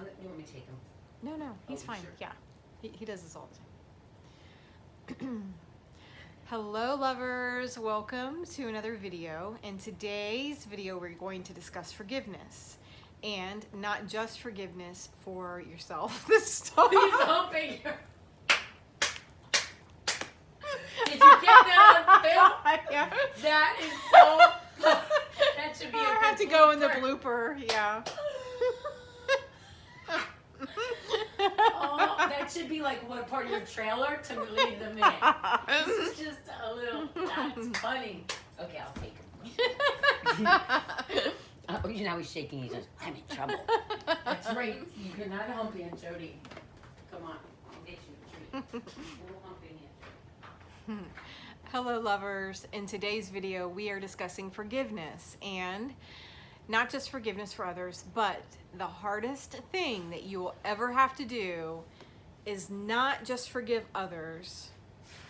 You want me to take him? No, he's fine. Sure? Yeah, he does this all the time. Hello lovers, welcome to another video. In today's video we're going to discuss forgiveness, and not just forgiveness for yourself this time. He's humping her. Did you get that on film? Yeah. That is so... That should be a I have to go in the blooper, yeah. Oh, that should be like what part of your trailer to lead them in. This is just a little... That's funny. Okay, I'll take him. Oh, you know he's shaking. He says, I'm in trouble. That's right. You cannot hump in, Jodi. Come on. I'll get you a treat. We'll hump in here. Hello lovers, in today's video we are discussing forgiveness, and not just forgiveness for others, but the hardest thing that you will ever have to do is not just forgive others,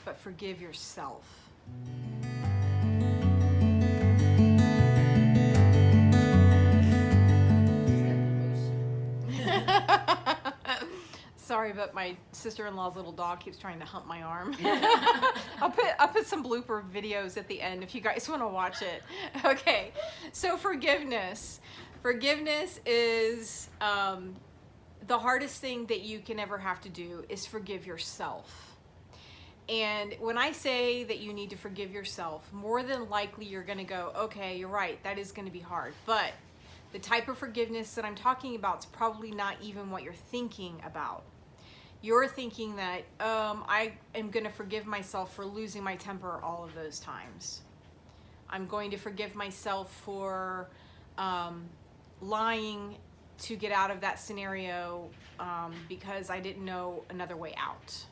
but forgive yourself. Sorry, but my sister-in-law's little dog keeps trying to hump my arm. I'll put some blooper videos at the end if you guys want to watch it. Okay, so forgiveness. Forgiveness is the hardest thing that you can ever have to do is forgive yourself. And when I say that you need to forgive yourself, more than likely you're going to go, okay, you're right, that is going to be hard. But the type of forgiveness that I'm talking about is probably not even what you're thinking about. You're thinking that I am going to forgive myself for losing my temper all of those times. I'm going to forgive myself for lying to get out of that scenario because I didn't know another way out.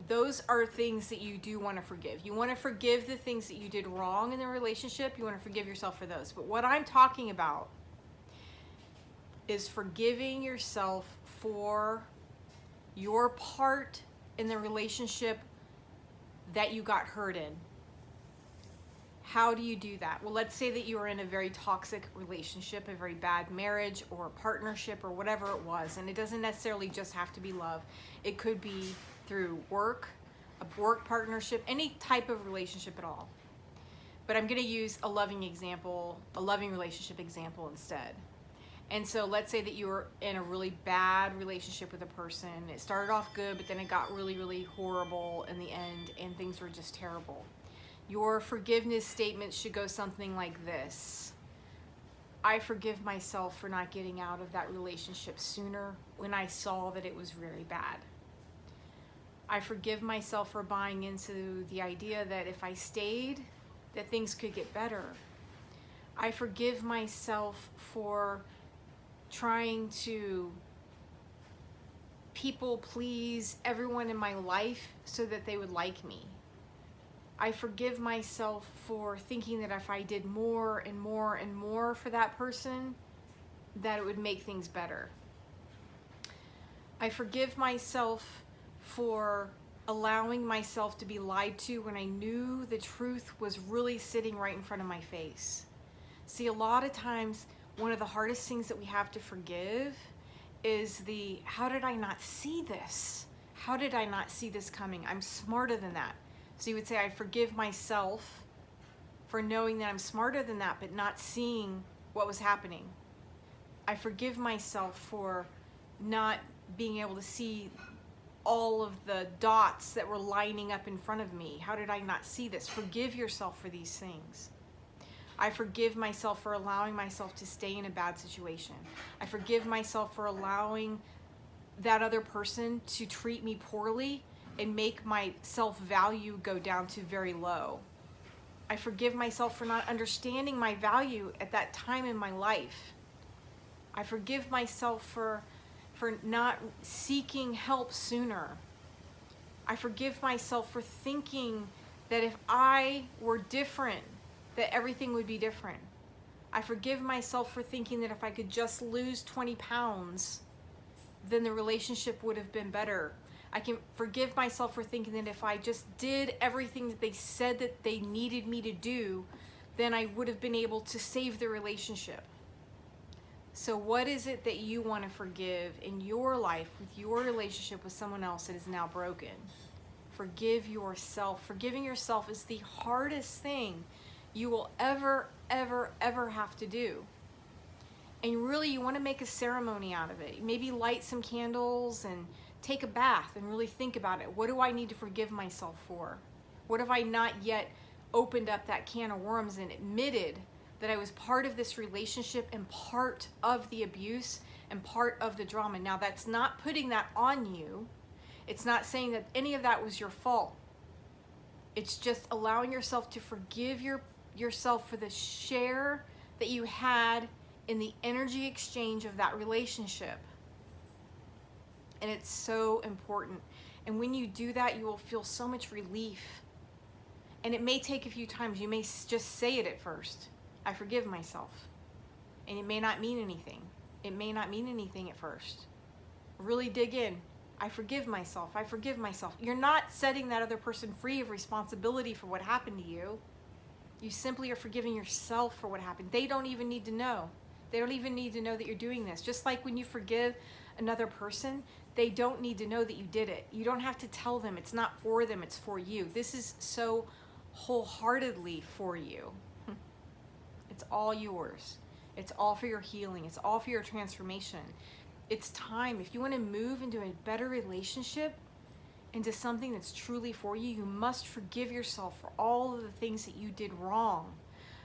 Those are things that you do want to forgive. You want to forgive the things that you did wrong in the relationship. You want to forgive yourself for those. But what I'm talking about is forgiving yourself for your part in the relationship that you got hurt in. How do you do that? Well, let's say that you were in a very toxic relationship, a very bad marriage or partnership or whatever it was. And it doesn't necessarily just have to be love. It could be through work, a work partnership, any type of relationship at all. But I'm going to use a loving example, a loving relationship example instead. And so let's say that you were in a really bad relationship with a person. It started off good, but then it got really, really horrible in the end, and things were just terrible. Your forgiveness statement should go something like this. I forgive myself for not getting out of that relationship sooner when I saw that it was very bad. I forgive myself for buying into the idea that if I stayed, that things could get better. I forgive myself for trying to people please everyone in my life so that they would like me. I forgive myself for thinking that if I did more and more and more for that person, that it would make things better. I forgive myself for allowing myself to be lied to when I knew the truth was really sitting right in front of my face. See, a lot of times, one of the hardest things that we have to forgive is how did I not see this? How did I not see this coming? I'm smarter than that. So you would say, I forgive myself for knowing that I'm smarter than that, but not seeing what was happening. I forgive myself for not being able to see all of the dots that were lining up in front of me. How did I not see this? Forgive yourself for these things. I forgive myself for allowing myself to stay in a bad situation. I forgive myself for allowing that other person to treat me poorly and make my self-value go down to very low. I forgive myself for not understanding my value at that time in my life. I forgive myself for not seeking help sooner. I forgive myself for thinking that if I were different, that everything would be different. I forgive myself for thinking that if I could just lose 20 pounds, then the relationship would have been better. I can forgive myself for thinking that if I just did everything that they said that they needed me to do, then I would have been able to save the relationship. So what is it that you want to forgive in your life with your relationship with someone else that is now broken? Forgive yourself. Forgiving yourself is the hardest thing you will ever, ever, ever have to do. And really, you want to make a ceremony out of it. Maybe light some candles and take a bath and really think about it. What do I need to forgive myself for? What have I not yet opened up that can of worms and admitted that I was part of this relationship and part of the abuse and part of the drama? Now, that's not putting that on you. It's not saying that any of that was your fault. It's just allowing yourself to forgive yourself for the share that you had in the energy exchange of that relationship. And it's so important. And when you do that, you will feel so much relief. And it may take a few times. You may just say it at first. I forgive myself. And it may not mean anything. It may not mean anything at first. Really dig in. I forgive myself. I forgive myself. You're not setting that other person free of responsibility for what happened to you. You simply are forgiving yourself for what happened. They don't even need to know. They don't even need to know that you're doing this. Just like when you forgive another person, they don't need to know that you did it. You don't have to tell them. It's not for them, it's for you. This is so wholeheartedly for you. It's all yours. It's all for your healing. It's all for your transformation. It's time. If you want to move into a better relationship, into something that's truly for you, you must forgive yourself for all of the things that you did wrong,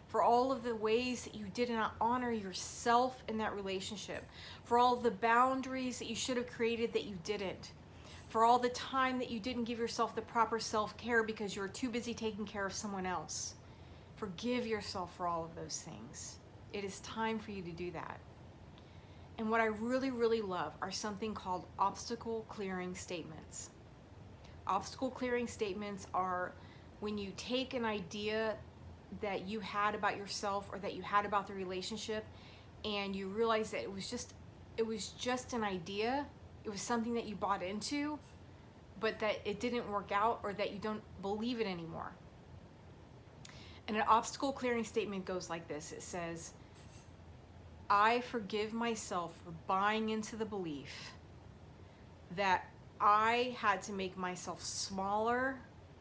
for all of the ways that you did not honor yourself in that relationship, for all the boundaries that you should have created that you didn't, for all the time that you didn't give yourself the proper self-care because you were too busy taking care of someone else. Forgive yourself for all of those things. It is time for you to do that. And what I really, really love are something called obstacle clearing statements. Obstacle clearing statements are when you take an idea that you had about yourself or that you had about the relationship and you realize that it was just an idea. It was something that you bought into, but that it didn't work out or that you don't believe it anymore. And an obstacle clearing statement goes like this. It says, I forgive myself for buying into the belief that I had to make myself smaller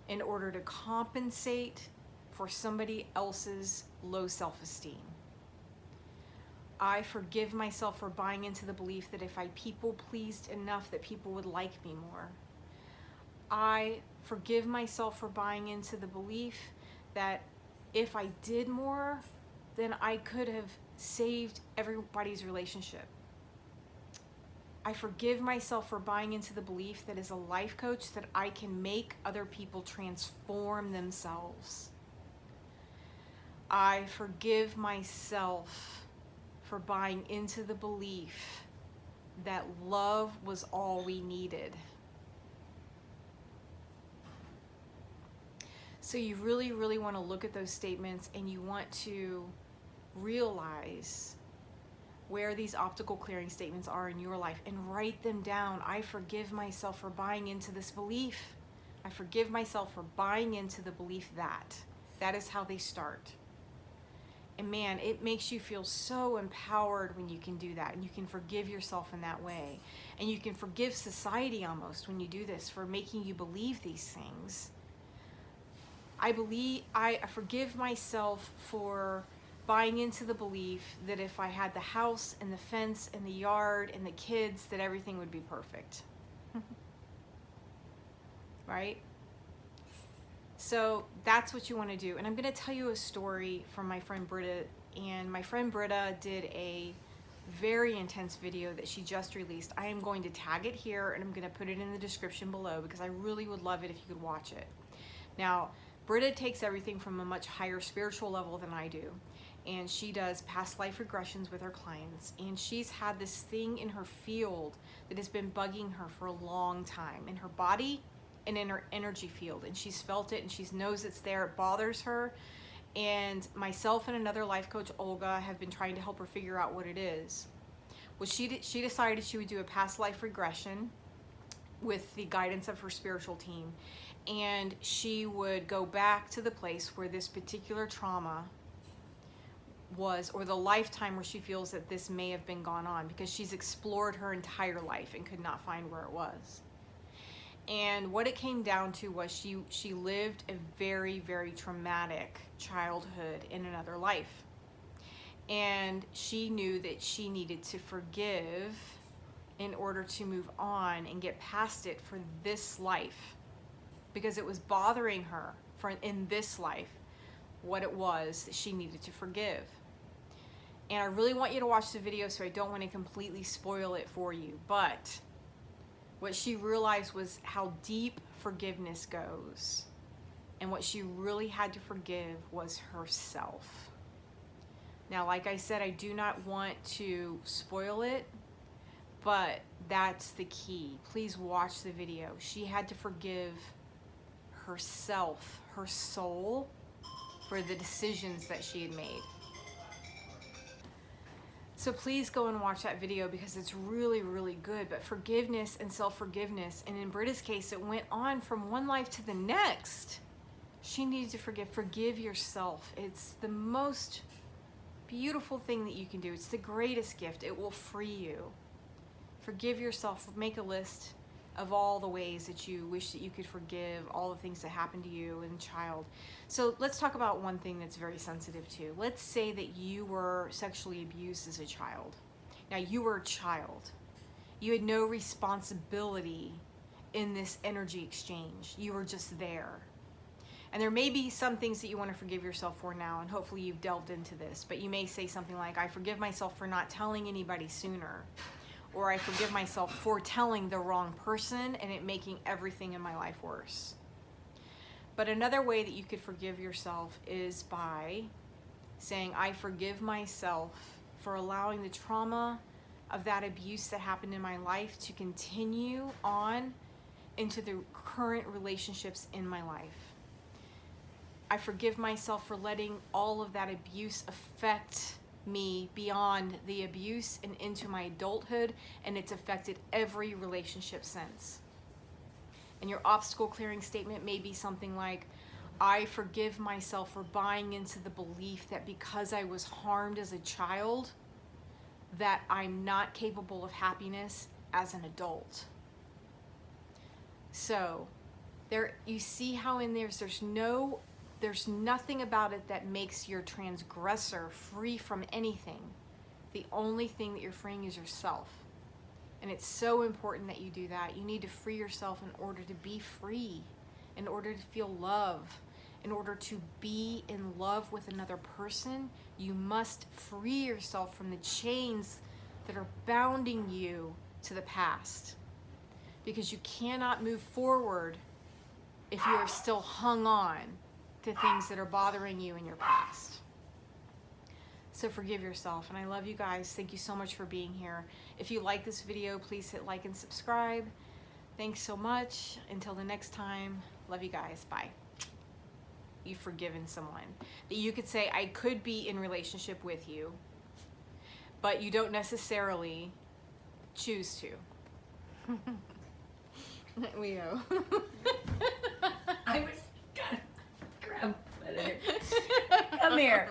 in order to compensate for somebody else's low self-esteem. I forgive myself for buying into the belief that if I people pleased enough that people would like me more. I forgive myself for buying into the belief that if I did more, then I could have saved everybody's relationship. I forgive myself for buying into the belief that as a life coach that I can make other people transform themselves. I forgive myself for buying into the belief that love was all we needed. So you really, really want to look at those statements and you want to realize where these obstacle clearing statements are in your life and write them down. I forgive myself for buying into this belief. I forgive myself for buying into the belief that. That is how they start. And man, it makes you feel so empowered when you can do that and you can forgive yourself in that way. And you can forgive society almost when you do this for making you believe these things. I forgive myself for buying into the belief that if I had the house and the fence and the yard and the kids, that everything would be perfect. Right? So that's what you want to do. And I'm going to tell you a story from my friend Britta. And my friend Britta did a very intense video that she just released. I am going to tag it here and I'm going to put it in the description below because I really would love it if you could watch it. Now, Britta takes everything from a much higher spiritual level than I do. And she does past life regressions with her clients. And she's had this thing in her field that has been bugging her for a long time in her body and in her energy field. And she's felt it and she knows it's there. It bothers her. And myself and another life coach, Olga, have been trying to help her figure out what it is. Well, she decided she would do a past life regression with the guidance of her spiritual team. And she would go back to the place where this particular trauma was, or the lifetime where she feels that this may have been gone on, because she's explored her entire life and could not find where it was. And what it came down to was she lived a very, very traumatic childhood in another life. And she knew that she needed to forgive in order to move on and get past it for this life, because it was bothering her in this life what it was that she needed to forgive. And I really want you to watch the video, so I don't want to completely spoil it for you, but what she realized was how deep forgiveness goes, and what she really had to forgive was herself. Now, like I said, I do not want to spoil it, but that's the key. Please watch the video. She had to forgive herself, her soul, for the decisions that she had made. So please go and watch that video, because it's really, really good. But forgiveness and self-forgiveness, and in Britta's case, it went on from one life to the next. She needed to forgive yourself. It's the most beautiful thing that you can do. It's the greatest gift. It will free you. Forgive yourself. Make a list of all the ways that you wish that you could forgive, all the things that happened to you as a child. So let's talk about one thing that's very sensitive too. Let's say that you were sexually abused as a child. Now, you were a child. You had no responsibility in this energy exchange. You were just there. And there may be some things that you want to forgive yourself for now, and hopefully you've delved into this, but you may say something like, I forgive myself for not telling anybody sooner. Or I forgive myself for telling the wrong person and it making everything in my life worse. But another way that you could forgive yourself is by saying, I forgive myself for allowing the trauma of that abuse that happened in my life to continue on into the current relationships in my life. I forgive myself for letting all of that abuse affect me beyond the abuse and into my adulthood, and it's affected every relationship since. And your obstacle clearing statement may be something like, I forgive myself for buying into the belief that because I was harmed as a child, that I'm not capable of happiness as an adult. So there, you see how in there's nothing about it that makes your transgressor free from anything. The only thing that you're freeing is yourself. And it's so important that you do that. You need to free yourself in order to be free, in order to feel love, in order to be in love with another person. You must free yourself from the chains that are bounding you to the past, because you cannot move forward if you are still hung on to things that are bothering you in your past. So forgive yourself, and I love you guys. Thank you so much for being here. If you like this video, please hit like and subscribe. Thanks so much. Until the next time, love you guys. Bye. You've forgiven someone that you could say, I could be in relationship with you, but you don't necessarily choose to. Leo. I was gonna grab it. Come here.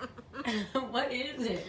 What is it?